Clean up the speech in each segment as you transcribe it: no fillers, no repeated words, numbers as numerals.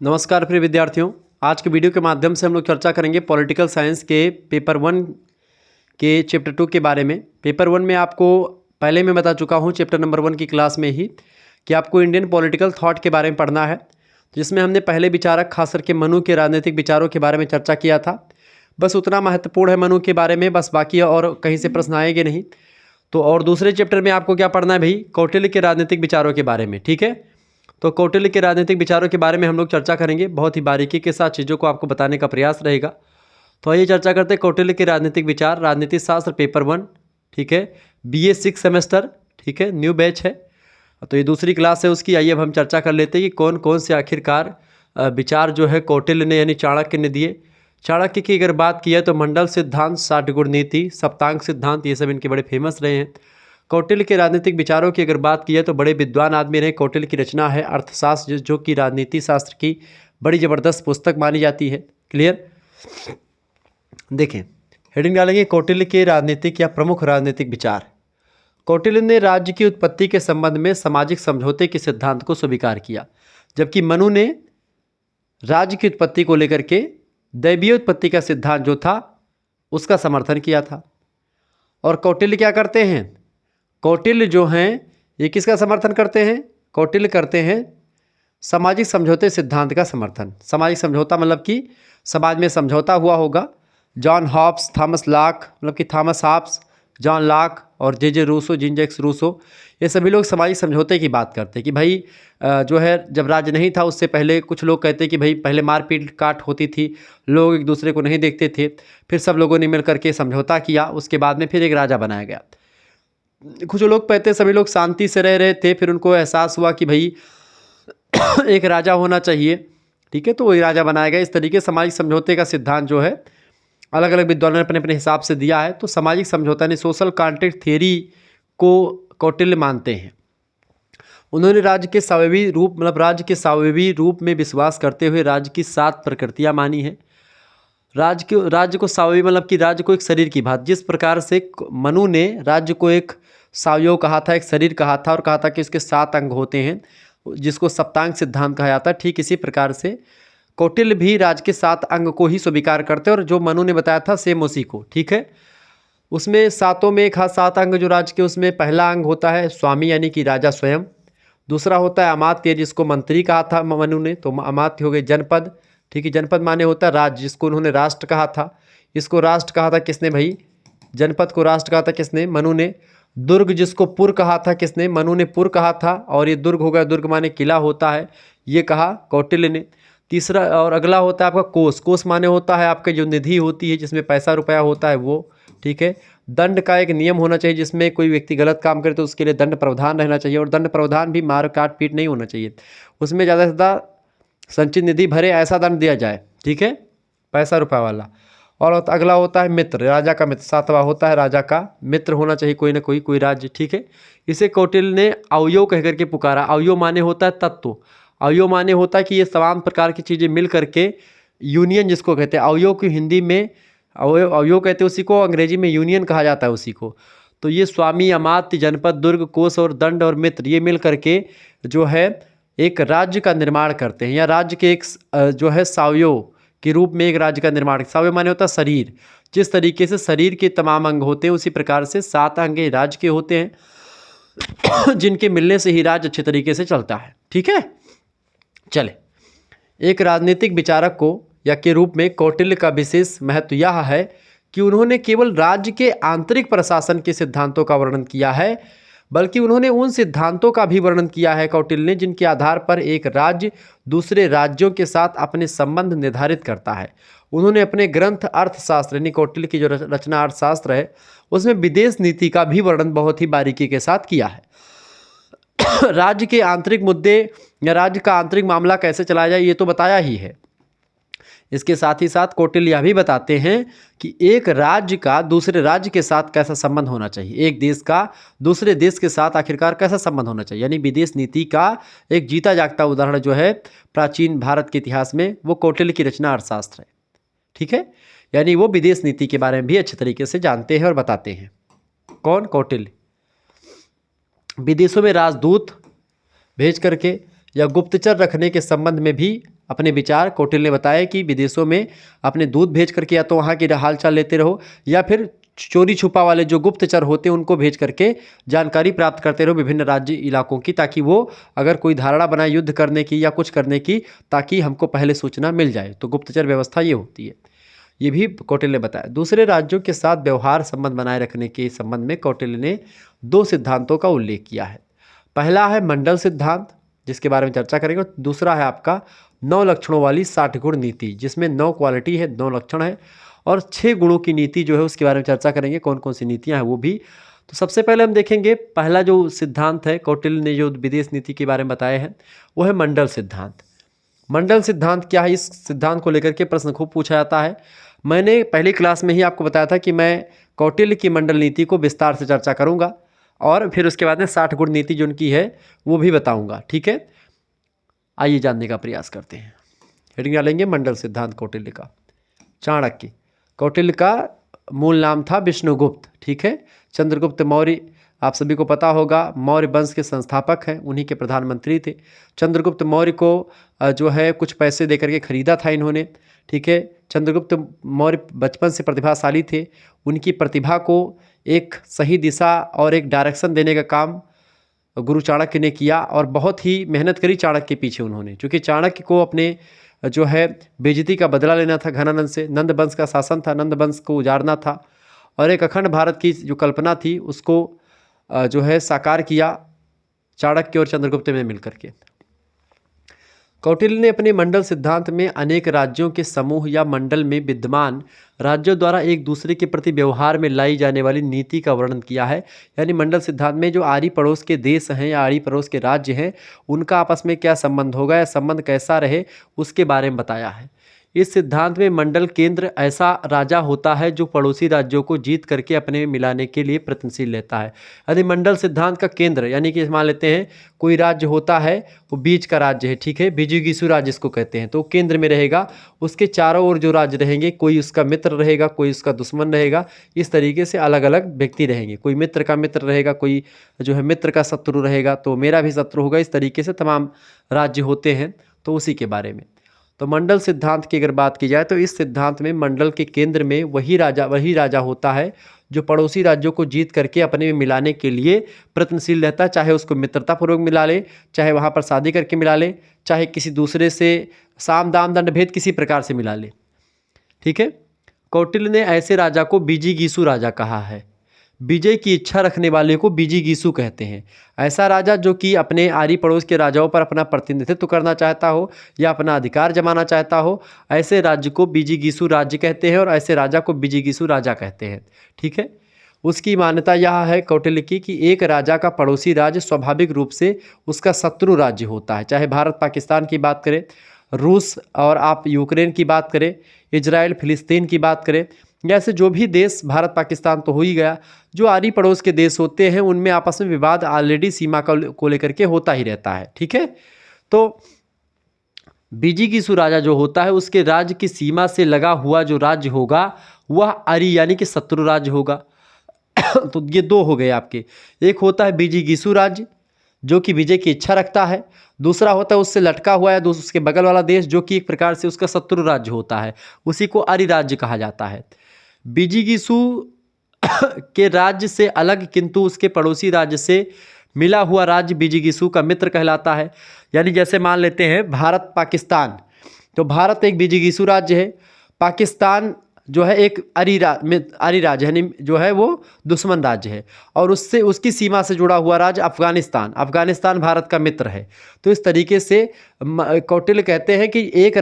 नमस्कार प्रिय विद्यार्थियों। आज के वीडियो के माध्यम से हम लोग चर्चा करेंगे पॉलिटिकल साइंस के पेपर 1 के चैप्टर 2 के बारे में। पेपर 1 में आपको पहले मैं बता चुका हूं चैप्टर नंबर 1 की क्लास में ही कि आपको इंडियन पॉलिटिकल थॉट के बारे में पढ़ना है, जिसमें हमने पहले विचारक खास करके मनु के राजनीतिक विचारों के बारे में चर्चा किया था। बस उतना महत्वपूर्ण है मनु के बारे में, बस बाकी और कहीं से प्रश्न आएंगे नहीं। तो और दूसरे चैप्टर में आपको क्या पढ़ना है भाई? कौटिल्य के राजनीतिक विचारों के बारे में। ठीक है, तो कौटिल्य के राजनीतिक विचारों के बारे में हम लोग चर्चा करेंगे। बहुत ही बारीकी के साथ चीज़ों को आपको बताने का प्रयास रहेगा। तो आइए चर्चा करते हैं कौटिल्य के राजनीतिक विचार, राजनीति शास्त्र पेपर 1। ठीक है, BA 6 सेमेस्टर। ठीक है, न्यू बैच है, तो ये दूसरी क्लास है उसकी। आइए अब हम चर्चा कर लेते हैं कि कौन कौन से आखिरकार विचार जो है कौटिल्य ने यानी चाणक्य ने दिए। चाणक्य की अगर बात की है तो मंडल सिद्धांत, 60 गुण नीति, सप्तांग सिद्धांत, ये सब इनके बड़े फेमस रहे हैं। कौटिल्य के राजनीतिक विचारों की अगर बात की है तो बड़े विद्वान आदमी रहे। कौटिल्य की रचना है अर्थशास्त्र, जो कि राजनीति शास्त्र की बड़ी ज़बरदस्त पुस्तक मानी जाती है। क्लियर? देखें, हेडिंग डालेंगे कौटिल्य के राजनीतिक या प्रमुख राजनीतिक विचार। कौटिल्य ने राज्य की उत्पत्ति के संबंध में सामाजिक समझौते के सिद्धांत को स्वीकार किया, जबकि मनु ने राज्य की उत्पत्ति को लेकर के दैवीय उत्पत्ति का सिद्धांत जो था उसका समर्थन किया था। और कौटिल्य क्या करते हैं? कौटिल्य जो हैं ये किसका समर्थन करते हैं? कौटिल्य करते हैं सामाजिक समझौते सिद्धांत का समर्थन। सामाजिक समझौता मतलब कि समाज में समझौता हुआ होगा। जॉन हॉब्स, थॉमस लॉक, मतलब कि थॉमस हॉब्स, जॉन लॉक और जे रूसो, जीन जैक्स रूसो, ये सभी लोग सामाजिक समझौते की बात करते हैं कि भाई जो है जब राज्य नहीं था उससे पहले कुछ लोग कहते हैं कि भाई पहले मारपीट काट होती थी, लोग एक दूसरे को नहीं देखते थे, फिर सब लोगों ने मिल करके समझौता किया, उसके बाद में फिर एक राजा बनाया गया। कुछ लोग कहते हैं सभी लोग शांति से रह रहे थे, फिर उनको एहसास हुआ कि भाई एक राजा होना चाहिए। ठीक है, तो वही राजा बनाया गया। इस तरीके सामाजिक समझौते का सिद्धांत जो है अलग अलग विद्वानों ने अपने अपने हिसाब से दिया है। तो सामाजिक समझौता ने सोशल कॉन्ट्रैक्ट थियरी को कौटिल्य मानते हैं। उन्होंने राज्य के स्वाभाविक रूप मतलब राज्य के स्वाभाविक रूप में विश्वास करते हुए राज्य की 7 प्रकृतियाँ मानी है। राज्य को स्वाभाविक मतलब कि राज्य को एक शरीर की भांति, जिस प्रकार से मनु ने राज्य को एक सावयव कहा था, एक शरीर कहा था और कहा था कि उसके 7 अंग होते हैं, जिसको सप्तांग सिद्धांत कहा जाता है। ठीक इसी प्रकार से कौटिल्य भी राज्य के 7 अंग को ही स्वीकार करते हैं और जो मनु ने बताया था सेम उसी को। ठीक है, उसमें 7 में एक 7 अंग जो राज्य के, उसमें पहला अंग होता है स्वामी यानी कि राजा स्वयं। दूसरा होता है अमात्य, जिसको मंत्री कहा था मनु ने, तो अमात्य हो गए। जनपद, ठीक है, जनपद माने होता है राज्य, जिसको उन्होंने राष्ट्र कहा था। इसको राष्ट्र कहा था किसने भाई? जनपद को राष्ट्र कहा था किसने? मनु ने। दुर्ग, जिसको पुर कहा था किसने? मनु ने पुर कहा था। और ये दुर्ग हो गया, दुर्ग माने किला होता है, ये कहा कौटिल्य ने। तीसरा और अगला होता है आपका कोष। कोष माने होता है आपके जो निधि होती है जिसमें पैसा रुपया होता है वो। ठीक है, दंड का एक नियम होना चाहिए, जिसमें कोई व्यक्ति गलत काम करे तो उसके लिए दंड प्रावधान रहना चाहिए। और दंड प्रावधान भी मार काट पीट नहीं होना चाहिए, उसमें ज़्यादा से ज़्यादा संचित निधि भरे ऐसा दंड दिया जाए। ठीक है, पैसा रुपया वाला। और अगला होता है मित्र, राजा का मित्र। 7वां होता है राजा का मित्र होना चाहिए कोई ना कोई राज्य। ठीक है, इसे कौटिल्य ने अवयव कह करके पुकारा। अवयव माने होता है तत्व। अवयव माने होता है कि ये तमाम प्रकार की चीज़ें मिल करके यूनियन जिसको कहते हैं। अवयव की हिंदी में अवयव कहते हैं उसी को, अंग्रेजी में यूनियन कहा जाता है उसी को। तो ये स्वामी, अमात्य, जनपद, दुर्ग, कोष और दंड और मित्र, ये मिल करके जो है एक राज्य का निर्माण करते हैं, या राज्य के एक जो है सावयव के रूप में एक राज्य का निर्माण। सावयव माने होता है शरीर। जिस तरीके से शरीर के तमाम अंग होते हैं उसी प्रकार से 7 अंग राज्य के होते हैं जिनके मिलने से ही राज्य अच्छे तरीके से चलता है। ठीक है, चले। एक राजनीतिक विचारक को या के रूप में कौटिल्य का विशेष महत्व यह है कि उन्होंने केवल राज्य के आंतरिक प्रशासन के सिद्धांतों का वर्णन किया है, बल्कि उन्होंने उन सिद्धांतों का भी वर्णन किया है कौटिल्य ने जिनके आधार पर एक राज्य दूसरे राज्यों के साथ अपने संबंध निर्धारित करता है। उन्होंने अपने ग्रंथ अर्थशास्त्र यानी कौटिल्य की जो रचना अर्थशास्त्र है उसमें विदेश नीति का भी वर्णन बहुत ही बारीकी के साथ किया है। राज्य के आंतरिक मुद्दे या राज्य का आंतरिक मामला कैसे चलाया जाए ये तो बताया ही है। इसके साथ ही साथ कौटिल्य यह भी बताते हैं कि एक राज्य का दूसरे राज्य के साथ कैसा संबंध होना चाहिए, एक देश का दूसरे देश के साथ आखिरकार कैसा संबंध होना चाहिए। यानी विदेश नीति का एक जीता जागता उदाहरण जो है प्राचीन भारत के इतिहास में वो कौटिल्य की रचना अर्थशास्त्र है। ठीक है, यानी वो विदेश नीति के बारे में भी अच्छे तरीके से जानते हैं और बताते हैं। कौन? कौटिल्य। विदेशों में राजदूत भेज करके या गुप्तचर रखने के संबंध में भी अपने विचार कौटिल्य ने बताया कि विदेशों में अपने दूत भेज करके या तो वहाँ की हाल चाल लेते रहो, या फिर चोरी छुपा वाले जो गुप्तचर होते हैं उनको भेज करके जानकारी प्राप्त करते रहो विभिन्न राज्य इलाकों की, ताकि वो अगर कोई धारणा बनाए युद्ध करने की या कुछ करने की, ताकि हमको पहले सूचना मिल जाए। तो गुप्तचर व्यवस्था ये होती है, ये भी कौटिल्य ने बताया। दूसरे राज्यों के साथ व्यवहार संबंध बनाए रखने के संबंध में कौटिल्य ने 2 सिद्धांतों का उल्लेख किया है। पहला है मंडल सिद्धांत, जिसके बारे में चर्चा करेंगे। दूसरा है आपका 9 लक्षणों वाली 60 गुण नीति, जिसमें 9 क्वालिटी है, 9 लक्षण है, और 6 गुणों की नीति जो है उसके बारे में चर्चा करेंगे, कौन कौन सी नीतियां हैं वो भी। तो सबसे पहले हम देखेंगे पहला जो सिद्धांत है कौटिल्य ने जो विदेश नीति के बारे में बताया है वो है मंडल सिद्धांत। मंडल सिद्धांत क्या है, इस सिद्धांत को लेकर के प्रश्न खूब पूछा जाता है। मैंने पहली क्लास में ही आपको बताया था कि मैं कौटिल्य की मंडल नीति को विस्तार से चर्चा करूंगा, और फिर उसके बाद में 60 गुण नीति जो उनकी है वो भी बताऊंगा, ठीक है। आइए जानने का प्रयास करते हैं। हेडिंग डालेंगे मंडल सिद्धांत कौटिल्य का। चाणक्य, कौटिल्य का मूल नाम था विष्णुगुप्त, ठीक है। चंद्रगुप्त मौर्य आप सभी को पता होगा, मौर्य वंश के संस्थापक हैं, उन्हीं के प्रधानमंत्री थे। चंद्रगुप्त मौर्य को जो है कुछ पैसे देकर के खरीदा था इन्होंने, ठीक है। चंद्रगुप्त मौर्य बचपन से प्रतिभाशाली थे, उनकी प्रतिभा को एक सही दिशा और एक डायरेक्शन देने का काम गुरु चाणक्य ने किया, और बहुत ही मेहनत करी चाणक्य के पीछे उन्होंने, क्योंकि चाणक्य को अपने जो है बेइज्जती का बदला लेना था घनानंद से। नंद वंश का शासन था, नंद वंश को उजाड़ना था, और एक अखंड भारत की जो कल्पना थी उसको जो है साकार किया चाणक्य और चंद्रगुप्त में मिलकर के। कौटिल्य ने अपने मंडल सिद्धांत में अनेक राज्यों के समूह या मंडल में विद्यमान राज्यों द्वारा एक दूसरे के प्रति व्यवहार में लाई जाने वाली नीति का वर्णन किया है। यानी मंडल सिद्धांत में जो आरी पड़ोस के देश हैं या आरी पड़ोस के राज्य हैं उनका आपस में क्या संबंध होगा या संबंध कैसा रहे उसके बारे में बताया है। इस सिद्धांत में मंडल केंद्र ऐसा राजा होता है जो पड़ोसी राज्यों को जीत करके अपने में मिलाने के लिए प्रयत्नशील रहता है। यदि मंडल सिद्धांत का केंद्र, यानी कि मान लेते हैं कोई राज्य होता है वो बीच का राज्य है, ठीक है, विजिगीषु राज्य इसको कहते हैं, तो केंद्र में रहेगा, उसके चारों ओर जो राज्य रहेंगे कोई उसका मित्र रहेगा, कोई उसका दुश्मन रहेगा, इस तरीके से अलग अलग व्यक्ति रहेंगे, कोई मित्र का मित्र रहेगा, कोई जो है मित्र का शत्रु रहेगा, तो मेरा भी शत्रु होगा, इस तरीके से तमाम राज्य होते हैं। तो उसी के बारे में तो मंडल सिद्धांत की अगर बात की जाए तो इस सिद्धांत में मंडल के केंद्र में वही राजा होता है जो पड़ोसी राज्यों को जीत करके अपने में मिलाने के लिए प्रयत्नशील रहता है, चाहे उसको मित्रतापूर्वक मिला ले, चाहे वहाँ पर शादी करके मिला ले, चाहे किसी दूसरे से साम दाम दंड भेद किसी प्रकार से मिला ले, ठीक है। कौटिल्य ने ऐसे राजा को विजिगीषु राजा कहा है। विजय की इच्छा रखने वाले को विजिगीषु कहते हैं। ऐसा राजा जो कि अपने आरी पड़ोस के राजाओं पर अपना प्रतिनिधित्व करना चाहता हो या अपना अधिकार जमाना चाहता हो, ऐसे राज्य को विजिगीषु राज्य कहते हैं और ऐसे राजा को विजिगीषु राजा कहते हैं, ठीक है। उसकी मान्यता यह है कौटिल्य की कि एक राजा का पड़ोसी राज्य स्वाभाविक रूप से उसका शत्रु राज्य होता है। चाहे भारत पाकिस्तान की बात करें, रूस और आप यूक्रेन की बात करें, इजराइल फिलिस्तीन की बात करें, जैसे जो भी देश, भारत पाकिस्तान तो हो ही गया, जो आरी पड़ोस के देश होते हैं उनमें आपस में विवाद ऑलरेडी सीमा को लेकर के होता ही रहता है, ठीक है। तो विजिगीषु राजा जो होता है उसके राज्य की सीमा से लगा हुआ जो राज्य होगा वह आरी यानी कि शत्रु राज्य होगा। तो ये 2 हो गए आपके। एक होता है विजिगीषु राज्य जो कि विजय की इच्छा रखता है, दूसरा होता है उससे लटका हुआ है उसके बगल वाला देश जो कि एक प्रकार से उसका शत्रु राज्य होता है, उसी को आरी राज्य कहा जाता है। विजिगीषु के राज्य से अलग किंतु उसके पड़ोसी राज्य से मिला हुआ राज्य विजिगीषु का मित्र कहलाता है। यानी जैसे मान लेते हैं भारत पाकिस्तान, तो भारत एक विजिगीषु राज्य है, पाकिस्तान जो है एक आरी राज्य यानी जो है वो दुश्मन राज्य है, और उससे उसकी सीमा से जुड़ा हुआ राज्य अफगानिस्तान भारत का मित्र है। तो इस तरीके से कौटिल्य कहते हैं कि एक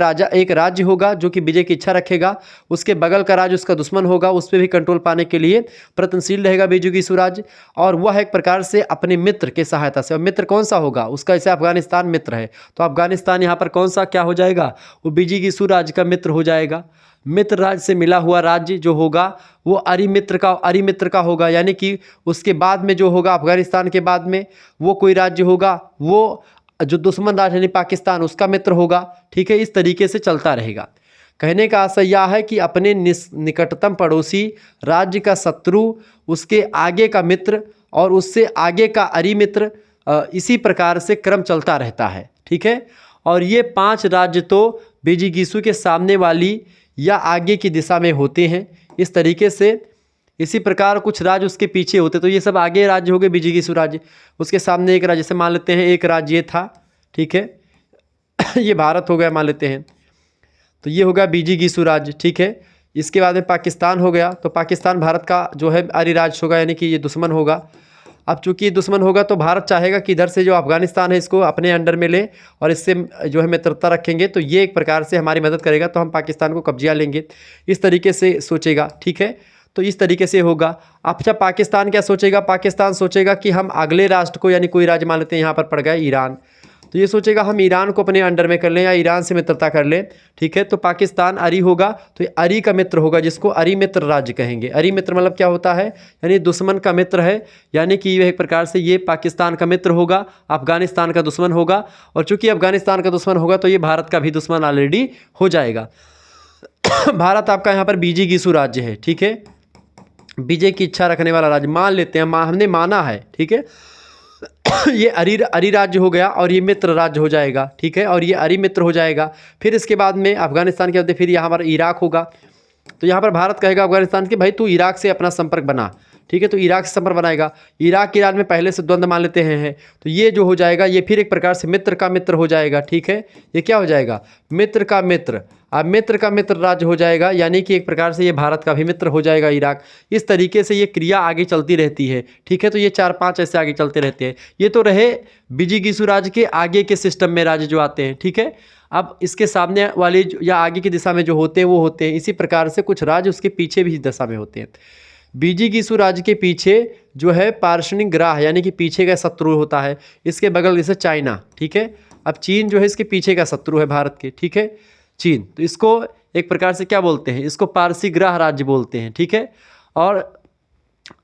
राज्य होगा जो कि विजय की इच्छा रखेगा, उसके बगल का राज्य उसका दुश्मन होगा, उस पर भी कंट्रोल पाने के लिए प्रयत्नशील रहेगा विजिगीषु राज्य, और वह एक प्रकार से अपने मित्र के सहायता से, और मित्र कौन सा होगा उसका, जैसे अफगानिस्तान मित्र है तो अफगानिस्तान यहाँ पर कौन सा क्या हो जाएगा, वो विजिगीषु राज्य का मित्र हो जाएगा। मित्र राज्य से मिला हुआ राज्य जो होगा वो आरी मित्र का होगा, यानी कि उसके बाद में जो होगा अफगानिस्तान के बाद में वो कोई राज्य होगा वो जो दुश्मन राज्य यानी पाकिस्तान उसका मित्र होगा, ठीक है। इस तरीके से चलता रहेगा। कहने का आशय यह है कि अपने निकटतम पड़ोसी राज्य का शत्रु, उसके आगे का मित्र और उससे आगे का आरी मित्र, इसी प्रकार से क्रम चलता रहता है, ठीक है। और ये 5 राज्य तो बीजिगीसू के सामने वाली या आगे की दिशा में होते हैं इस तरीके से। इसी प्रकार कुछ राज्य उसके पीछे होते, तो ये सब आगे राज्य हो गए बीजिगीसू राज्य, उसके सामने एक राज्य, जैसे मान लेते हैं एक राज्य ये था, ठीक है ये भारत हो गया मान लेते हैं, तो ये हो गया बीजिगीसू राज्य, ठीक है। इसके बाद में पाकिस्तान हो गया, तो पाकिस्तान भारत का जो है आर्य राज्य होगा, यानी कि ये दुश्मन होगा। अब चूंकि ये दुश्मन होगा तो भारत चाहेगा कि इधर से जो अफगानिस्तान है इसको अपने अंडर में ले और इससे जो है मित्रता रखेंगे, तो ये एक प्रकार से हमारी मदद करेगा, तो हम पाकिस्तान को कब्जा लेंगे, इस तरीके से सोचेगा, ठीक है। तो इस तरीके से होगा। अच्छा, पाकिस्तान क्या सोचेगा? पाकिस्तान सोचेगा कि हम अगले राष्ट्र को, यानी कोई राज्य मान लेते हैं यहाँ पर पड़ गया ईरान, तो ये सोचेगा हम ईरान को अपने अंडर में कर लें या ईरान से मित्रता कर लें, ठीक है। तो पाकिस्तान अरी होगा, तो ये अरी का मित्र होगा, जिसको अरी मित्र राज्य कहेंगे। अरी मित्र मतलब क्या होता है? यानी दुश्मन का मित्र है, यानी कि यह एक प्रकार से ये पाकिस्तान का मित्र होगा, अफगानिस्तान का दुश्मन होगा, और चूंकि अफगानिस्तान का दुश्मन होगा तो ये भारत का भी दुश्मन ऑलरेडी हो जाएगा। भारत आपका यहाँ पर बीजिगीसू राज्य है, ठीक है, विजय की इच्छा रखने वाला राज्य मान लेते हैं, हमने माना है, ठीक है। ये अरी राज्य हो गया और ये मित्र राज्य हो जाएगा, ठीक है, और ये अरी मित्र हो जाएगा। फिर इसके बाद में अफगानिस्तान के बाद फिर यहाँ पर इराक होगा, तो यहाँ पर भारत कहेगा अफगानिस्तान के भाई तू इराक से अपना संपर्क बना, ठीक है, तो इराक से संपर्क बनाएगा। इराक ईरान में पहले से द्वंद्व मान लेते हैं, तो ये जो हो जाएगा ये फिर एक प्रकार से मित्र का मित्र हो जाएगा, ठीक है। ये क्या हो जाएगा? मित्र का मित्र। अब मित्र का मित्र राज्य हो जाएगा, यानी कि एक प्रकार से ये भारत का भी मित्र हो जाएगा इराक। इस तरीके से ये क्रिया आगे चलती रहती है, ठीक है। तो ये 4-5 ऐसे आगे चलते रहते हैं। ये तो रहे बीजिगीसू राज्य के आगे के सिस्टम में राज्य जो आते हैं, ठीक है। अब इसके सामने वाले या आगे की दिशा में जो होते हैं वो होते हैं, इसी प्रकार से कुछ राज्य उसके पीछे भी दिशा में होते हैं। बीजिगीसू राज्य के पीछे जो है पार्श्वनिक ग्राह, यानी कि पीछे का शत्रु होता है। इसके बगल जैसे चाइना, ठीक है। अब चीन जो है इसके पीछे का शत्रु है भारत के, ठीक है, चीन। तो इसको एक प्रकार से क्या बोलते हैं? इसको पारसी ग्राह राज्य बोलते हैं, ठीक है। और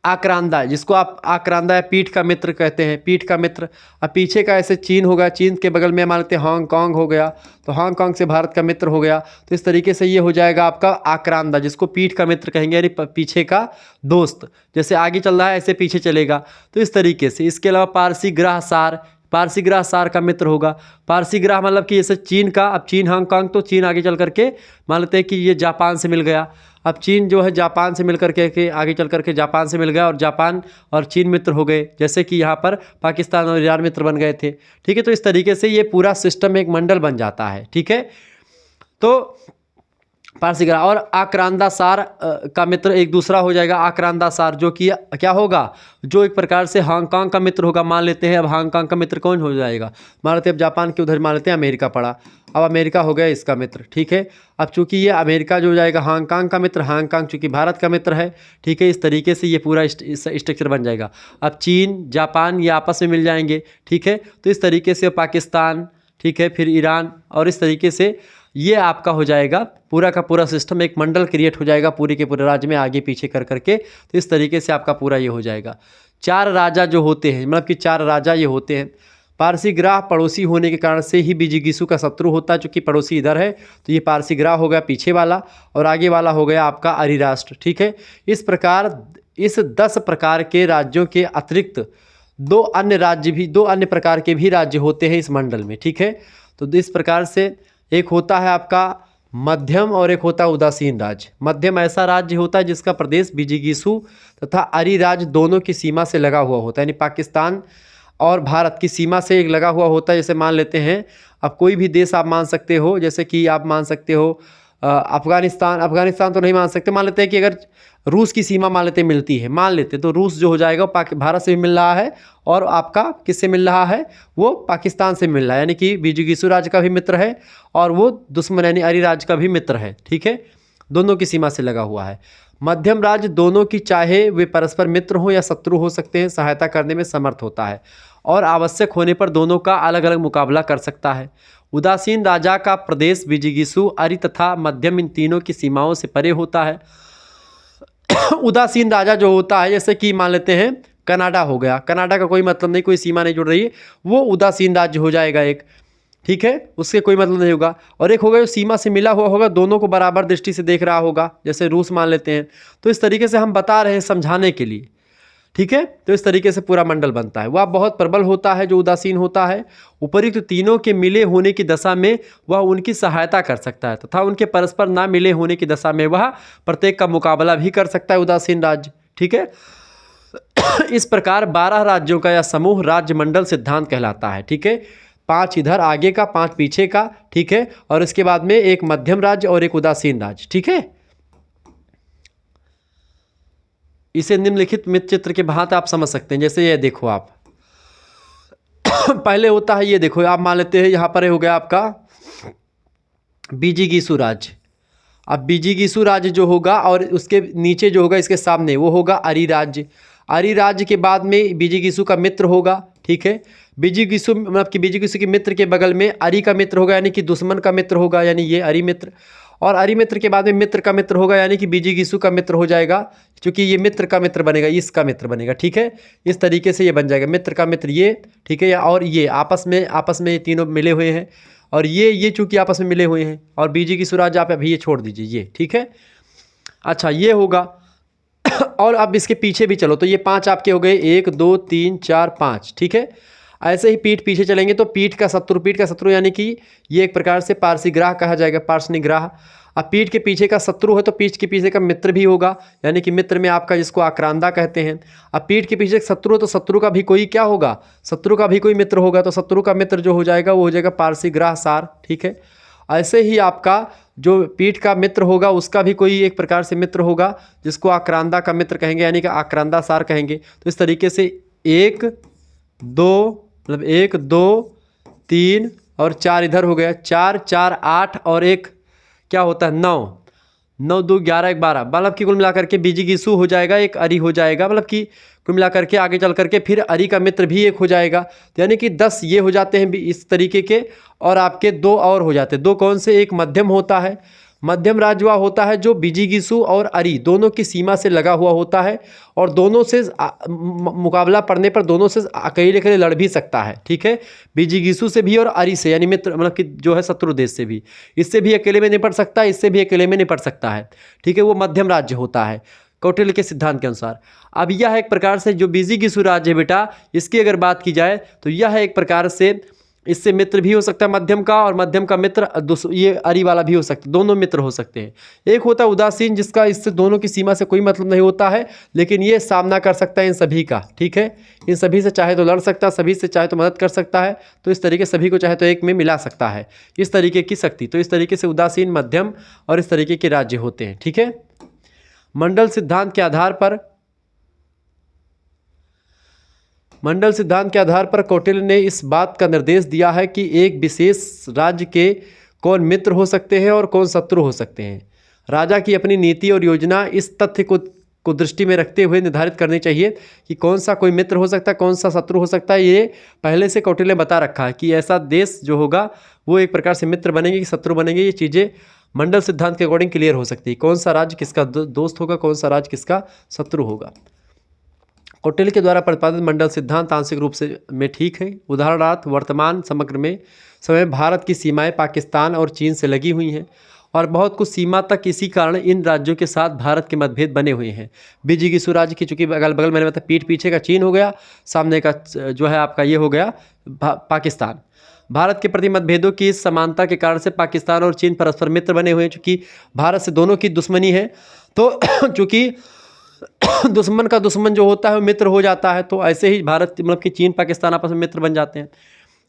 आक्रांदा, जिसको आप आक्रांदा या पीठ का मित्र कहते हैं, पीठ का मित्र। अब पीछे का ऐसे चीन होगा, चीन के बगल में मान लेते हैं हांगकांग हो गया, तो हांगकांग से भारत का मित्र हो गया। तो इस तरीके से ये हो जाएगा आपका आक्रांदा, जिसको पीठ का मित्र कहेंगे, यानी पीछे का दोस्त। जैसे आगे चल रहा है ऐसे पीछे चलेगा, तो इस तरीके से। इसके अलावा पारसी ग्राह सार, पारसी ग्राह सार का मित्र होगा। पारसी ग्राह मतलब कि जैसे चीन का, अब चीन हांगकांग, तो चीन आगे चल करके मान लेते हैं कि ये जापान से मिल गया। अब चीन जो है जापान से मिल करके आगे चल करके जापान से मिल गया, और जापान और चीन मित्र हो गए, जैसे कि यहाँ पर पाकिस्तान और ईरान मित्र बन गए थे, ठीक है। तो इस तरीके से ये पूरा सिस्टम एक मंडल बन जाता है, ठीक है। तो पारसी ग्राह और आक्रांदा सार का मित्र एक दूसरा हो जाएगा, आक्रांदा सार, जो कि क्या होगा? जो एक प्रकार से हांगकांग का मित्र होगा। मान लेते हैं अब हांगकांग का मित्र कौन हो जाएगा? मान लेते हैं अब जापान के उधर मान लेते हैं अमेरिका पड़ा, अब अमेरिका हो गया इसका मित्र, ठीक है। अब चूंकि ये अमेरिका जो हो जाएगा हांगकांग का मित्र, हांगकांग चूंकि भारत का मित्र है, ठीक है। इस तरीके से ये पूरा स्ट्रक्चर बन जाएगा। अब चीन जापान ये आपस में मिल जाएंगे, ठीक है। तो इस तरीके से पाकिस्तान, ठीक है, फिर ईरान, और इस तरीके से ये आपका हो जाएगा पूरा का पूरा सिस्टम, एक मंडल क्रिएट हो जाएगा पूरे के पूरे राज्य में आगे पीछे कर करके। तो इस तरीके से आपका पूरा ये हो जाएगा। 4 राजा जो होते हैं, मतलब कि 4 राजा ये होते हैं। पारसी ग्राह पड़ोसी होने के कारण से ही बीजिगीसू का शत्रु होता है, चूँकि पड़ोसी इधर है, तो ये पारसी ग्राह हो गया पीछे वाला, और आगे वाला हो गया आपका अरी राष्ट्र, ठीक है। इस प्रकार इस 10 प्रकार के राज्यों के अतिरिक्त 2 अन्य प्रकार के भी राज्य होते हैं इस मंडल में, ठीक है। तो इस प्रकार से एक होता है आपका मध्यम और एक होता है उदासीन राज्य। मध्यम ऐसा राज्य होता है जिसका प्रदेश बीजिगीसू तथा अरी राज्य दोनों की सीमा से लगा हुआ होता है, यानी पाकिस्तान और भारत की सीमा से एक लगा हुआ होता है। जैसे मान लेते हैं, अब कोई भी देश आप मान सकते हो, जैसे कि आप मान सकते हो अफगानिस्तान तो नहीं मान सकते, मान लेते हैं कि अगर रूस की सीमा मान लेते मिलती है, मान लेते तो रूस जो हो जाएगा भारत से भी मिल रहा है, और आपका किससे मिल रहा है? वो पाकिस्तान से मिल रहा है, यानी कि बीजिगीसू राज्य का भी मित्र है और वो दुश्मन यानी अरी राज्य का भी मित्र है, ठीक है। दोनों की सीमा से लगा हुआ है। मध्यम राज्य दोनों की, चाहे वे परस्पर मित्र हो या शत्रु हो सकते हैं, सहायता करने में समर्थ होता है और आवश्यक होने पर दोनों का अलग अलग मुकाबला कर सकता है। उदासीन राजा का प्रदेश बीजिगीसू, अरी तथा मध्यम इन तीनों की सीमाओं से परे होता है। उदासीन राजा जो होता है, जैसे कि मान लेते हैं कनाडा हो गया, कनाडा का कोई मतलब नहीं, कोई सीमा नहीं जुड़ रही है, वो उदासीन राज्य हो जाएगा एक, ठीक है, उससे कोई मतलब नहीं होगा। और एक होगा जो सीमा से मिला हुआ होगा, दोनों को बराबर दृष्टि से देख रहा होगा, जैसे रूस मान लेते हैं। तो इस तरीके से हम बता रहे हैं समझाने के लिए, ठीक है। तो इस तरीके से पूरा मंडल बनता है। वह बहुत प्रबल होता है जो उदासीन होता है। उपरोक्त तीनों के मिले होने की दशा में वह उनकी सहायता कर सकता है तथा उनके परस्पर ना मिले होने की दशा में वह प्रत्येक का मुकाबला भी कर सकता है, उदासीन राज्य। ठीक है। इस प्रकार 12 राज्यों का यह समूह राज्य मंडल सिद्धांत कहलाता है। ठीक है। 5 इधर आगे का, 5 पीछे का। ठीक है। और इसके बाद में एक मध्यम राज्य और एक उदासीन राज्य। ठीक है। इसे निम्नलिखित मित्र चित्र के भांति आप समझ सकते हैं। जैसे ये देखो आप पहले होता है, ये देखो आप मान लेते हैं यहाँ पर हो गया आपका बीजिगीसु राज्य। अब बीजिगीसु राज्य जो होगा और उसके नीचे जो होगा इसके सामने वो होगा अरी राज्य। अरी राज्य के बाद में बीजिगीसु का मित्र होगा। ठीक है। बीजिगीसु मतलब कि बीजिगीसु के मित्र के बगल में अरी का मित्र होगा, यानी कि दुश्मन का मित्र होगा, यानी ये अरी मित्र। और अरी मित्र के बाद में मित्र का मित्र होगा, यानी कि बीजिगीसु का मित्र हो जाएगा, क्योंकि ये मित्र का मित्र बनेगा, इसका मित्र बनेगा। ठीक है। इस तरीके से ये बन जाएगा मित्र का मित्र ये। ठीक है। और ये आपस में ये तीनों मिले हुए हैं और ये चूंकि आपस में मिले हुए हैं। और बीजिगीसु राज्य आप अभी ये छोड़ दीजिए ये। ठीक है। अच्छा ये होगा और अब इसके पीछे भी चलो तो ये 5 आपके हो गए, 1 2 3 4 5। ठीक है। ऐसे ही पीठ पीछे चलेंगे तो पीठ का शत्रु यानी कि ये एक प्रकार से पार्श्वग्राह कहा जाएगा, पार्श्वनिग्राह। अब पीठ के पीछे का शत्रु है तो पीठ के पीछे का मित्र भी होगा, यानी कि मित्र में आपका जिसको आक्रांता कहते हैं। अब पीठ के पीछे शत्रु है तो शत्रु का भी कोई क्या होगा, शत्रु का भी कोई मित्र होगा, तो शत्रु का मित्र जो हो जाएगा वो हो जाएगा पार्श्वग्राह सार। ठीक है। ऐसे ही आपका जो पीठ का मित्र होगा उसका भी कोई एक प्रकार से मित्र होगा जिसको आक्रांता का मित्र कहेंगे, यानी कि आक्रांता सार कहेंगे। तो इस तरीके से 1 2 मतलब 1 2 3 और 4 इधर हो गया, 4 4 8 और एक क्या होता है 9 9 2 11 1 12, मतलब कि कुल मिलाकर के बीजिगीसु हो जाएगा, एक अरी हो जाएगा, मतलब कि कुल मिलाकर के आगे चल करके फिर अरी का मित्र भी एक हो जाएगा। तो यानी कि 10 ये हो जाते हैं इस तरीके के, और आपके 2 और हो जाते हैं। 2 कौन से, एक मध्यम होता है, मध्यम राज्य वह होता है जो बीजिगीसु और अरी दोनों की सीमा से लगा हुआ होता है और दोनों से मुकाबला पड़ने पर दोनों से अकेले अकेले लड़ भी सकता है। ठीक है। बीजिगीसु से भी और अरी से, यानी मित्र मतलब कि जो है शत्रु देश से भी, इससे भी अकेले में निपट सकता है, इससे भी अकेले में निपट सकता है। ठीक है। वो मध्यम राज्य होता है कौटिल्य के सिद्धांत के अनुसार। अब यह एक प्रकार से जो बीजिगीसु राज्य है बेटा, इसकी अगर बात की जाए तो यह एक प्रकार से इससे मित्र भी हो सकता है मध्यम का, और मध्यम का मित्र ये अरी वाला भी हो सकता है, दोनों मित्र हो सकते हैं। एक होता है उदासीन जिसका इससे दोनों की सीमा से कोई मतलब नहीं होता है, लेकिन ये सामना कर सकता है इन सभी का। ठीक है। इन सभी से चाहे तो लड़ सकता है, सभी से चाहे तो मदद कर सकता है, तो इस तरीके सभी को चाहे तो एक में मिला सकता है, इस तरीके की शक्ति। तो इस तरीके से उदासीन, मध्यम और इस तरीके के राज्य होते हैं। ठीक है। मंडल सिद्धांत के आधार पर कौटिल्य ने इस बात का निर्देश दिया है कि एक विशेष राज्य के कौन मित्र हो सकते हैं और कौन शत्रु हो सकते हैं। राजा की अपनी नीति और योजना इस तथ्य को दृष्टि में रखते हुए निर्धारित करनी चाहिए कि कौन सा कोई मित्र हो सकता है, कौन सा शत्रु हो सकता है। ये पहले से कौटिल्य ने बता रखा है कि ऐसा देश जो होगा वो एक प्रकार से मित्र बनेंगे कि शत्रु बनेंगे। ये चीज़ें मंडल सिद्धांत के अकॉर्डिंग क्लियर हो सकती है, कौन सा राज्य किसका दोस्त होगा, कौन सा राज्य किसका शत्रु होगा। कौटिल्य के द्वारा प्रतिपादित मंडल सिद्धांत आंशिक रूप से में ठीक है। उदाहरणार्थ वर्तमान समय में भारत की सीमाएं पाकिस्तान और चीन से लगी हुई हैं और बहुत कुछ सीमा तक इसी कारण इन राज्यों के साथ भारत के मतभेद बने हुए हैं। बीजिगीसु राज्य की चूंकि अगल बगल मैंने बताया, पीठ पीछे का चीन हो गया, सामने का जो है आपका ये हो गया पाकिस्तान। भारत के प्रति मतभेदों की इस समानता के कारण से पाकिस्तान और चीन परस्पर मित्र बने हुए हैं। चूँकि भारत से दोनों की दुश्मनी है तो चूँकि दुश्मन का दुश्मन जो होता है वो मित्र हो जाता है, तो ऐसे ही भारत मतलब कि चीन पाकिस्तान आपस में मित्र बन जाते हैं।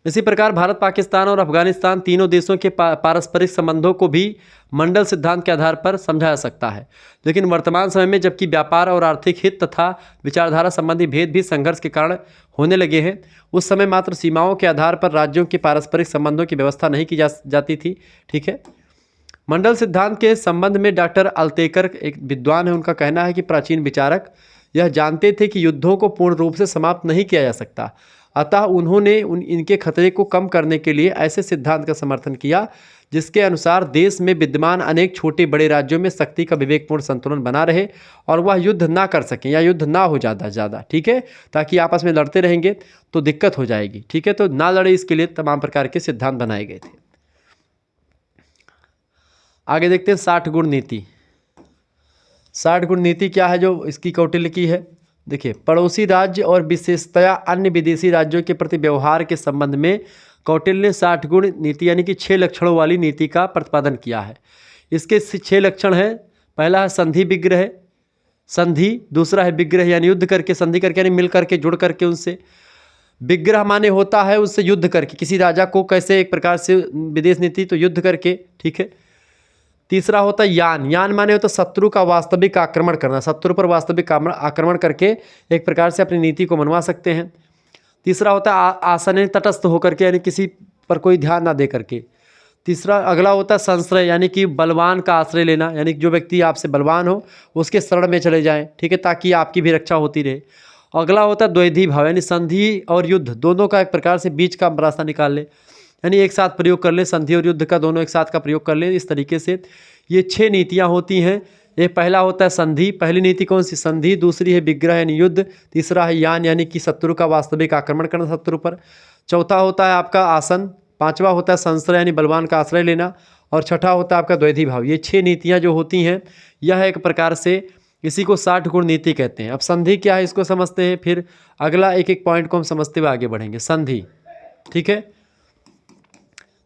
इसी प्रकार भारत, पाकिस्तान और अफगानिस्तान तीनों देशों के पारस्परिक संबंधों को भी मंडल सिद्धांत के आधार पर समझा जा सकता है। लेकिन वर्तमान समय में जबकि व्यापार और आर्थिक हित तथा विचारधारा संबंधी भेद भी संघर्ष के कारण होने लगे हैं, उस समय मात्र सीमाओं के आधार पर राज्यों के पारस्परिक संबंधों की व्यवस्था नहीं की जाती थी। ठीक है। मंडल सिद्धांत के संबंध में डॉक्टर अल्तेकर एक विद्वान है, उनका कहना है कि प्राचीन विचारक यह जानते थे कि युद्धों को पूर्ण रूप से समाप्त नहीं किया जा सकता, अतः उन्होंने इनके खतरे को कम करने के लिए ऐसे सिद्धांत का समर्थन किया जिसके अनुसार देश में विद्यमान अनेक छोटे बड़े राज्यों में शक्ति का विवेकपूर्ण संतुलन बना रहे और वह युद्ध ना कर सकें या युद्ध ना हो ज़्यादा। ठीक है। ताकि आपस में लड़ते रहेंगे तो दिक्कत हो जाएगी। ठीक है। तो ना लड़े इसके लिए तमाम प्रकार के सिद्धांत बनाए गए थे। आगे देखते हैं 60 गुण नीति। 60 गुण नीति क्या है जो इसकी कौटिल्य की है। देखिए, पड़ोसी राज्य और विशेषतया अन्य विदेशी राज्यों के प्रति व्यवहार के संबंध में कौटिल्य ने 60 गुण नीति यानी कि 6 लक्षणों वाली नीति का प्रतिपादन किया है। इसके 6 लक्षण हैं। पहला है संधि विग्रह, संधि। दूसरा है विग्रह यानी युद्ध करके, संधि करके यानी मिल करके, जुड़ करके उनसे। विग्रह माने होता है उससे युद्ध करके, किसी राजा को कैसे एक प्रकार से विदेश नीति, तो युद्ध करके, ठीक है। तीसरा होता है यान, यान माने होता शत्रु का वास्तविक आक्रमण करना, शत्रु पर वास्तविक आक्रमण करके एक प्रकार से अपनी नीति को मनवा सकते हैं। तीसरा होता है आसन, तटस्थ होकर के, यानी किसी पर कोई ध्यान ना दे करके। तीसरा अगला होता है संश्रय, यानी कि बलवान का आश्रय लेना, यानी जो व्यक्ति आपसे बलवान हो उसके शरण में चले जाएं, ठीक है, ताकि आपकी भी रक्षा होती रहे। अगला होता है द्वैधी भाव, यानी संधि और युद्ध दोनों का एक प्रकार से बीच का रास्ता निकाल ले, यानी एक साथ प्रयोग कर ले, संधि और युद्ध का दोनों एक साथ का प्रयोग कर ले। इस तरीके से ये 6 नीतियाँ होती हैं। ये पहला होता है संधि, पहली नीति कौन सी, संधि। दूसरी है विग्रह यानी युद्ध। तीसरा है यान, यानी कि शत्रु का वास्तविक आक्रमण करना शत्रु पर। चौथा होता है आपका आसन। पांचवा होता है संश्रय यानी बलवान का आश्रय लेना। और छठा होता है आपका द्वैधी भाव। ये 6 नीतियाँ जो होती हैं, यह एक प्रकार से इसी को 60 गुण नीति कहते हैं। अब संधि क्या है इसको समझते हैं, फिर अगला एक एक पॉइंट को हम समझते हुए आगे बढ़ेंगे। संधि, ठीक है।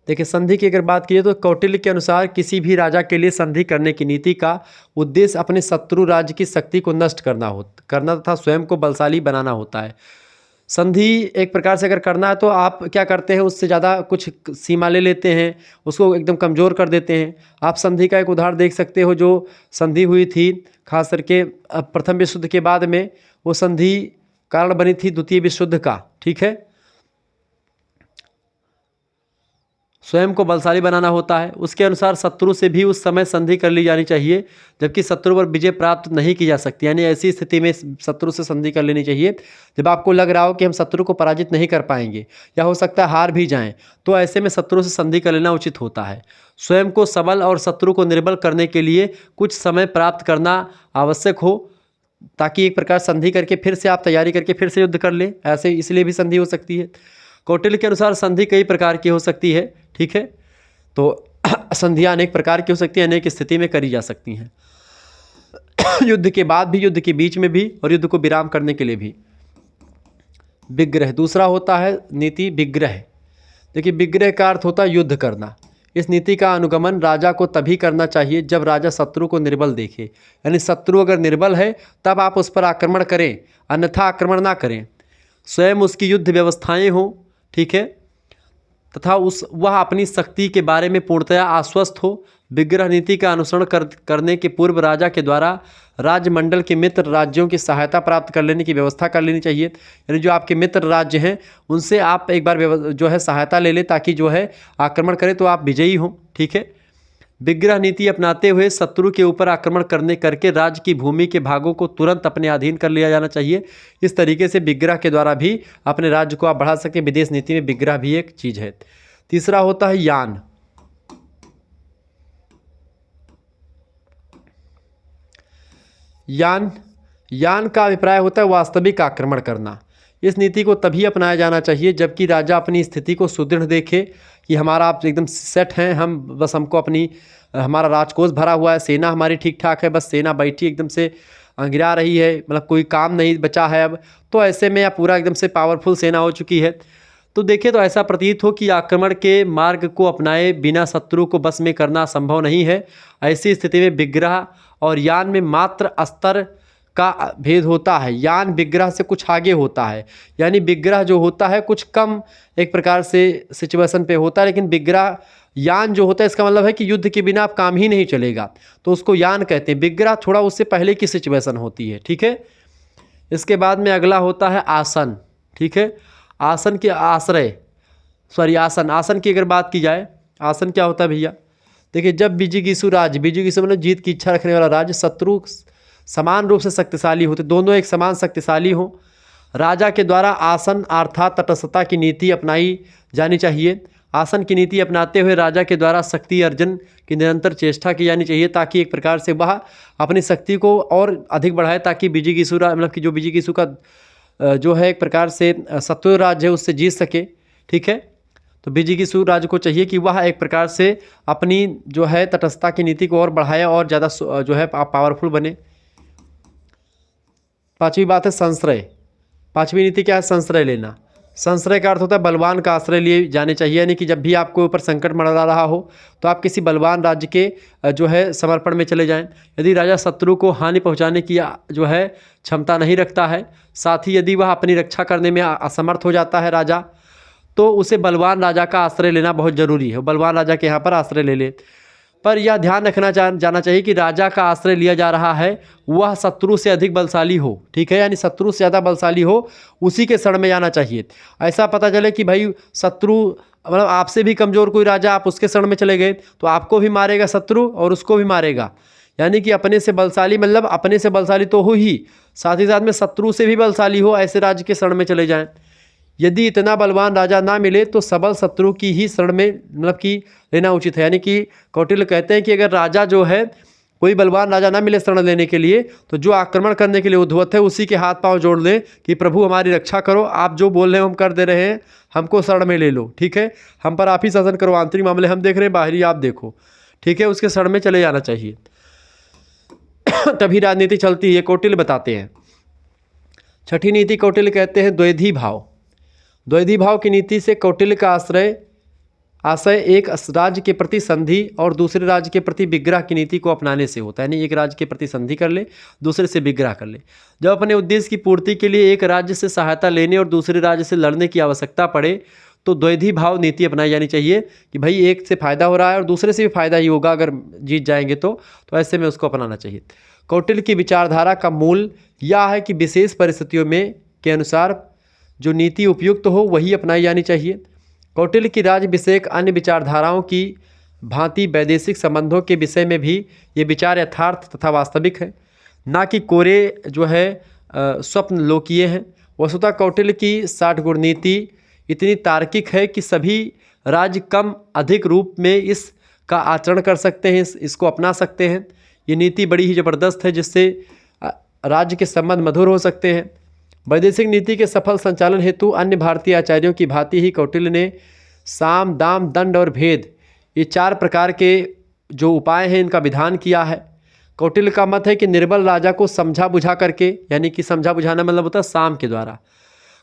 देखिए, संधि की अगर बात की तो कौटिल्य के अनुसार किसी भी राजा के लिए संधि करने की नीति का उद्देश्य अपने शत्रु राज्य की शक्ति को नष्ट करना तथा स्वयं को बलशाली बनाना होता है। संधि एक प्रकार से अगर करना है तो आप क्या करते हैं, उससे ज़्यादा कुछ सीमा ले लेते हैं, उसको एकदम कमज़ोर कर देते हैं। आप संधि का एक उदाहरण देख सकते हो, जो संधि हुई थी खास करके प्रथम विश्व युद्ध के बाद में, वो संधि कारण बनी थी द्वितीय विश्व युद्ध का, ठीक है। स्वयं को बलशाली बनाना होता है। उसके अनुसार शत्रु से भी उस समय संधि कर ली जानी चाहिए जबकि शत्रु पर विजय प्राप्त नहीं की जा सकती, यानी ऐसी स्थिति में शत्रु से संधि कर लेनी चाहिए जब आपको लग रहा हो कि हम शत्रु को पराजित नहीं कर पाएंगे या हो सकता है हार भी जाएं, तो ऐसे में शत्रु से संधि कर लेना उचित होता है। स्वयं को सबल और शत्रु को निर्बल करने के लिए कुछ समय प्राप्त करना आवश्यक हो, ताकि एक प्रकार संधि करके फिर से आप तैयारी करके फिर से युद्ध कर लें, ऐसे इसलिए भी संधि हो सकती है। कौटिल्य के अनुसार संधि कई प्रकार की हो सकती है, ठीक है। तो संधियाँ अनेक प्रकार की हो सकती हैं, अनेक स्थिति में करी जा सकती हैं, युद्ध के बाद भी, युद्ध के बीच में भी, और युद्ध को विराम करने के लिए भी। विग्रह, दूसरा होता है नीति विग्रह। देखिए, विग्रह का अर्थ होता है युद्ध करना। इस नीति का अनुगमन राजा को तभी करना चाहिए जब राजा शत्रु को निर्बल देखे, यानी शत्रु अगर निर्बल है तब आप उस पर आक्रमण करें, अन्यथा आक्रमण ना करें। स्वयं उसकी युद्ध व्यवस्थाएं हों, ठीक है, तथा वह अपनी शक्ति के बारे में पूर्णतया आश्वस्त हो। विग्रह नीति का अनुसरण करने के पूर्व राजा के द्वारा राजमंडल के मित्र राज्यों की सहायता प्राप्त कर लेने की व्यवस्था कर लेनी चाहिए, यानी जो आपके मित्र राज्य हैं उनसे आप एक बार जो है सहायता ले लें, ताकि जो है आक्रमण करें तो आप विजयी हों, ठीक है। विग्रह नीति अपनाते हुए शत्रु के ऊपर आक्रमण करके राज्य की भूमि के भागों को तुरंत अपने अधीन कर लिया जाना चाहिए। इस तरीके से विग्रह के द्वारा भी अपने राज्य को आप बढ़ा सकते हैं। विदेश नीति में विग्रह भी एक चीज़ है। तीसरा होता है यान। यान का अभिप्राय होता है वास्तविक आक्रमण करना। इस नीति को तभी अपनाया जाना चाहिए जबकि राजा अपनी स्थिति को सुदृढ़ देखे कि हमारा आप एकदम सेट हैं, हम बस हमको हमारा राजकोष भरा हुआ है, सेना हमारी ठीक ठाक है, बस सेना बैठी एकदम से गिरा रही है, मतलब कोई काम नहीं बचा है अब, तो ऐसे में या पूरा एकदम से पावरफुल सेना हो चुकी है, तो देखिए तो ऐसा प्रतीत हो कि आक्रमण के मार्ग को अपनाए बिना शत्रु को बस में करना संभव नहीं है। ऐसी स्थिति में विग्रह और यान में मात्र स्तर का भेद होता है। यान विग्रह से कुछ आगे होता है, यानी विग्रह जो होता है कुछ कम एक प्रकार से सिचुएशन पे होता है, लेकिन विग्रह यान जो होता है इसका मतलब है कि युद्ध के बिना आप काम ही नहीं चलेगा, तो उसको यान कहते हैं। विग्रह थोड़ा उससे पहले की सिचुएशन होती है, ठीक है। इसके बाद में अगला होता है आसन, ठीक है। आसन के आसन की अगर बात की जाए, आसन क्या होता है भैया, देखिए जब विजिगीषु मतलब जीत की इच्छा रखने वाला राज्य शत्रु समान रूप से शक्तिशाली होते, दोनों एक समान शक्तिशाली हों, राजा के द्वारा आसन अर्थात तटस्थता की नीति अपनाई जानी चाहिए। आसन की नीति अपनाते हुए राजा के द्वारा शक्ति अर्जन की निरंतर चेष्टा की जानी चाहिए, ताकि एक प्रकार से वह अपनी शक्ति को और अधिक बढ़ाए, ताकि विजिगीषु मतलब कि जो विजिगीषु का जो है एक प्रकार से शत्रु राज्य है उससे जीत सके, ठीक है। तो विजिगीषु राज्य को चाहिए कि वह एक प्रकार से अपनी जो है तटस्थता की नीति को और बढ़ाए और ज़्यादा जो है पावरफुल बने। पांचवी बात है संश्रय। पांचवी नीति क्या है? संश्रय लेना। संश्रय का अर्थ होता है बलवान का आश्रय लिए जाने चाहिए, यानी कि जब भी आपको ऊपर संकट मंडरा रहा हो तो आप किसी बलवान राज्य के जो है समर्पण में चले जाएं। यदि राजा शत्रु को हानि पहुंचाने की जो है क्षमता नहीं रखता है, साथ ही यदि वह अपनी रक्षा करने में असमर्थ हो जाता है राजा, तो उसे बलवान राजा का आश्रय लेना बहुत जरूरी है। बलवान राजा के यहाँ पर आश्रय ले ले। पर यह ध्यान रखना जाना चाहिए कि राजा का आश्रय लिया जा रहा है वह शत्रु से अधिक बलशाली हो, ठीक है, यानी शत्रु से ज़्यादा बलशाली हो, उसी के शरण में जाना चाहिए। ऐसा पता चले कि भाई शत्रु मतलब आपसे भी कमज़ोर कोई राजा, आप उसके शरण में चले गए तो आपको भी मारेगा शत्रु और उसको भी मारेगा। यानी कि अपने से बलशाली, मतलब अपने से बलशाली तो हो ही, साथ ही साथ में शत्रु से भी बलशाली हो, ऐसे राज्य के शरण में चले जाएँ। यदि इतना बलवान राजा ना मिले तो सबल शत्रु की ही शरण में मतलब कि लेना उचित है। यानी कि कौटिल्य कहते हैं कि अगर राजा जो है, कोई बलवान राजा ना मिले शरण लेने के लिए, तो जो आक्रमण करने के लिए उद्धत है उसी के हाथ पांव जोड़ लें कि प्रभु हमारी रक्षा करो, आप जो बोल रहे हैं हम कर दे रहे हैं, हमको शरण में ले लो, ठीक है, हम पर आप ही शासन करो, आंतरिक मामले हम देख रहे हैं, बाहरी आप देखो, ठीक है, उसके शरण में चले जाना चाहिए। तभी राजनीति चलती है, कौटिल्य बताते हैं। छठी नीति कौटिल्य कहते हैं द्वैधी भाव। द्वैधी भाव की नीति से कौटिल्य का आशय एक राज्य के प्रति संधि और दूसरे राज्य के प्रति विग्रह की नीति को अपनाने से होता है। यानी एक राज्य के प्रति संधि कर ले, दूसरे से विग्रह कर ले। जब अपने उद्देश्य की पूर्ति के लिए एक राज्य से सहायता लेने और दूसरे राज्य से लड़ने की आवश्यकता पड़े तो द्वैधी भाव नीति अपनाई जानी चाहिए कि भाई एक से फायदा हो रहा है और दूसरे से भी फायदा ही होगा अगर जीत जाएंगे तो ऐसे में उसको अपनाना चाहिए। कौटिल्य की विचारधारा का मूल यह है कि विशेष परिस्थितियों में के अनुसार जो नीति उपयुक्त हो वही अपनाई जानी चाहिए। कौटिल्य की राज्य विषयक अन्य विचारधाराओं की भांति वैदेशिक संबंधों के विषय में भी ये विचार यथार्थ तथा वास्तविक है, ना कि कोरे जो है स्वप्न लोकीय हैं। वस्तुतः कौटिल्य की 60 गुण नीति इतनी तार्किक है कि सभी राज्य कम अधिक रूप में इसका आचरण कर सकते हैं, इसको अपना सकते हैं। ये नीति बड़ी ही ज़बरदस्त है जिससे राज्य के संबंध मधुर हो सकते हैं। वैदेशिक नीति के सफल संचालन हेतु अन्य भारतीय आचार्यों की भांति ही कौटिल्य ने साम, दाम, दंड और भेद, ये 4 प्रकार के जो उपाय हैं इनका विधान किया है। कौटिल्य का मत है कि निर्बल राजा को समझा बुझा करके, यानी कि समझा बुझाना मतलब होता है साम के द्वारा,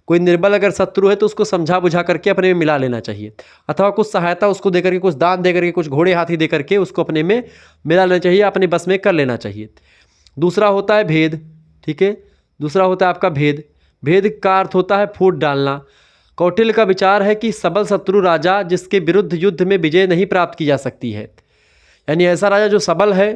कोई निर्बल अगर शत्रु है तो उसको समझा बुझा करके अपने में मिला लेना चाहिए, अथवा कुछ सहायता उसको देकर के, कुछ दान देकर के, कुछ घोड़े हाथी दे करके उसको अपने में मिला लेना चाहिए, अपने बस में कर लेना चाहिए। दूसरा होता है भेद, ठीक है, दूसरा होता है आपका भेद। भेद का अर्थ होता है फूट डालना। कौटिल्य का विचार है कि सबल शत्रु राजा जिसके विरुद्ध युद्ध में विजय नहीं प्राप्त की जा सकती है, यानी ऐसा राजा जो सबल है,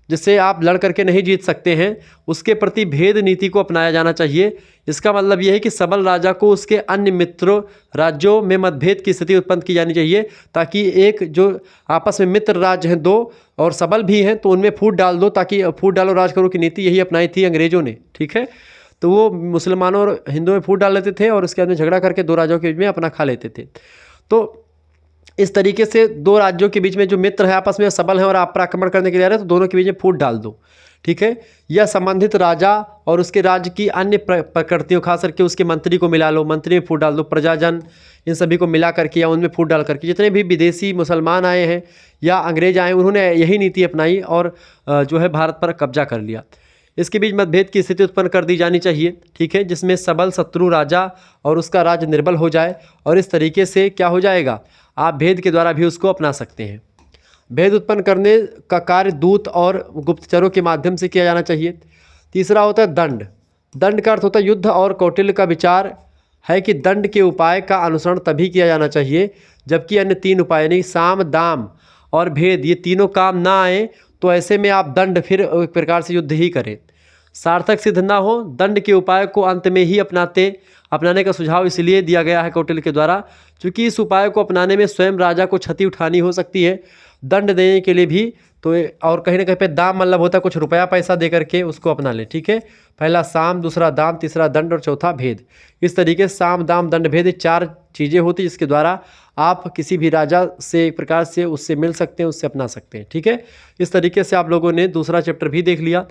जिससे आप लड़ करके नहीं जीत सकते हैं, उसके प्रति भेद नीति को अपनाया जाना चाहिए। इसका मतलब यह है कि सबल राजा को उसके अन्य मित्र राज्यों में मतभेद की स्थिति उत्पन्न की जानी चाहिए, ताकि एक जो आपस में मित्र राज्य हैं 2 और सबल भी हैं तो उनमें फूट डाल दो, ताकि फूट डालो राज करो की नीति यही अपनाई थी अंग्रेजों ने, ठीक है। तो वो मुसलमानों और हिंदुओं में फूट डाल लेते थे और उसके बाद में झगड़ा करके 2 राज्यों के बीच में अपना खा लेते थे। तो इस तरीके से 2 राज्यों के बीच में जो मित्र है आपस में सबल हैं और आप पर आक्रमण करने के लिए आ रहे हैं तो दोनों के बीच में फूट डाल दो, ठीक है। या संबंधित राजा और उसके राज्य की अन्य प्रकृतियों, खास करके उसके मंत्री को मिला लो, मंत्री में फूट डाल दो, प्रजाजन, इन सभी को मिला करके या उनमें फूट डाल करके, जितने भी विदेशी मुसलमान आए हैं या अंग्रेज आए उन्होंने यही नीति अपनाई और जो है भारत पर कब्जा कर लिया। इसके बीच मतभेद की स्थिति उत्पन्न कर दी जानी चाहिए, ठीक है, जिसमें सबल शत्रु राजा और उसका राज्य निर्बल हो जाए, और इस तरीके से क्या हो जाएगा, आप भेद के द्वारा भी उसको अपना सकते हैं। भेद उत्पन्न करने का कार्य दूत और गुप्तचरों के माध्यम से किया जाना चाहिए। तीसरा होता है दंड। दंड का अर्थ होता है युद्ध, और कौटिल्य का विचार है कि दंड के उपाय का अनुसरण तभी किया जाना चाहिए जबकि अन्य 3 उपाय यानी साम, दाम और भेद ये तीनों काम ना आए, तो ऐसे में आप दंड फिर एक प्रकार से युद्ध ही करें। सार्थक सिद्ध ना हो दंड के उपाय को अंत में ही अपनाने का सुझाव इसलिए दिया गया है कौटिल्य के द्वारा, क्योंकि इस उपाय को अपनाने में स्वयं राजा को क्षति उठानी हो सकती है। दंड देने के लिए भी तो और कहीं ना कहीं पे दाम मतलब होता है कुछ रुपया पैसा दे करके उसको अपना ले, ठीक है। पहला साम, दूसरा दाम, तीसरा दंड और चौथा भेद। इस तरीके से साम, दाम, दंड, भेद 4 चीज़ें होती जिसके द्वारा आप किसी भी राजा से एक प्रकार से उससे मिल सकते हैं, उससे अपना सकते हैं, ठीक है। इस तरीके से आप लोगों ने दूसरा चैप्टर भी देख लिया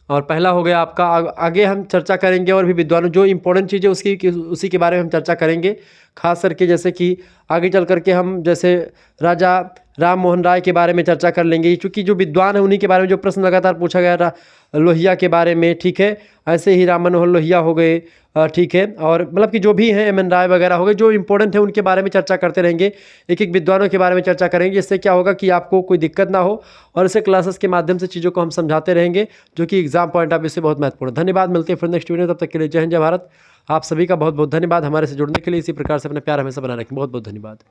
और पहला हो गया आपका। आगे हम चर्चा करेंगे और भी विद्वानों जो इंपॉर्टेंट चीज़ें उसी के बारे में हम चर्चा करेंगे, खास करके जैसे कि आगे चल करके हम जैसे राजा राम मोहन राय के बारे में चर्चा कर लेंगे, चूँकि जो विद्वान है उन्हीं के बारे में जो प्रश्न लगातार पूछा गया था, लोहिया के बारे में, ठीक है। ऐसे ही राम मनोहर लोहिया हो गए, ठीक है। और मतलब कि जो भी हैं एम एन राय वगैरह हो गए, जो इंपॉर्टेंट है उनके बारे में चर्चा करते रहेंगे, एक एक विद्वानों के बारे में चर्चा करेंगे। इससे क्या होगा कि आपको कोई दिक्कत ना हो, और इसे क्लासेस के माध्यम से चीज़ों को हम समझाते रहेंगे, जो कि एग्जाम पॉइंट ऑफ व्यू से बहुत महत्वपूर्ण है। धन्यवाद, मिलते हैं फिर नेक्स्ट वीडियो, तब तक के लिए जय हिंद जय भारत। आप सभी का बहुत बहुत धन्यवाद हमारे से जुड़ने के लिए। इसी प्रकार से अपना प्यार हमेशा बना रखें। बहुत बहुत धन्यवाद।